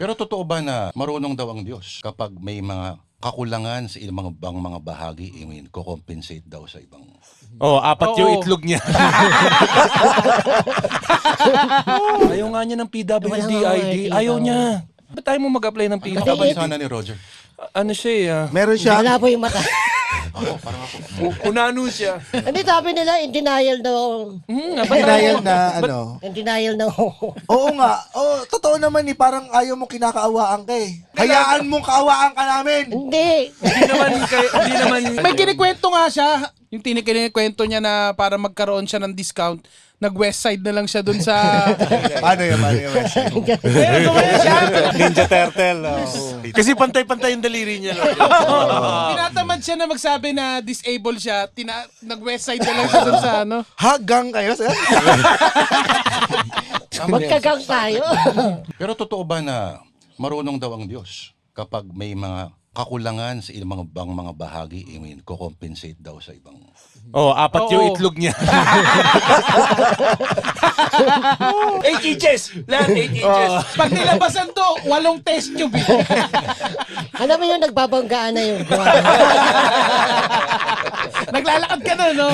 Pero totoo ba na marunong daw ang Diyos kapag may mga kakulangan sa ibang mga bahagi, I mean, ko-compensate daw sa ibang... Oh, apat yung Oo. itlog niya. Ayaw nga niya ng PWD Wala nga ID. ID, Ayaw oo. niya. Ba't tayo mo mag-apply ng Ang PWD? kapansanan ni Roger. Ano siya eh? Meron siya. Wala po yung mata. Ako, parang ako. Unano siya. Hindi, sabi nila, in denial daw. Denial na ano. In denial daw. Oo nga. Oh, totoo naman eh. Parang ayaw mo kinakaawaan ka eh. Hayaan mong kaawaan ka namin. Hindi. Hindi naman. May kinikwento nga siya. Yung kinikwento niya na para magkaroon siya ng discount, nag-west side na lang siya dun sa... Paano yun? Paano yun? Pero gumaya siya. Ninja Turtle. Kasi pantay-pantay yung daliri niya. Tinatamad siya na magsabi na disabled siya. Nag-west side na lang siya dun sa ano. Hagang kayo, sir? Magkagang tayo. Pero totoo ba na marunong daw ang Diyos kapag may mga kakulangan sa ibang mga bahagi, I mean, ko-compensate daw sa ibang... Oh, apat yung Oo. itlog niya. 8 inches! Lahat 8 inches. Pag nilabasan to, 8 test tube. Alam mo yung nagbabanggaan na yung buwan. Naglalakad ka na, no?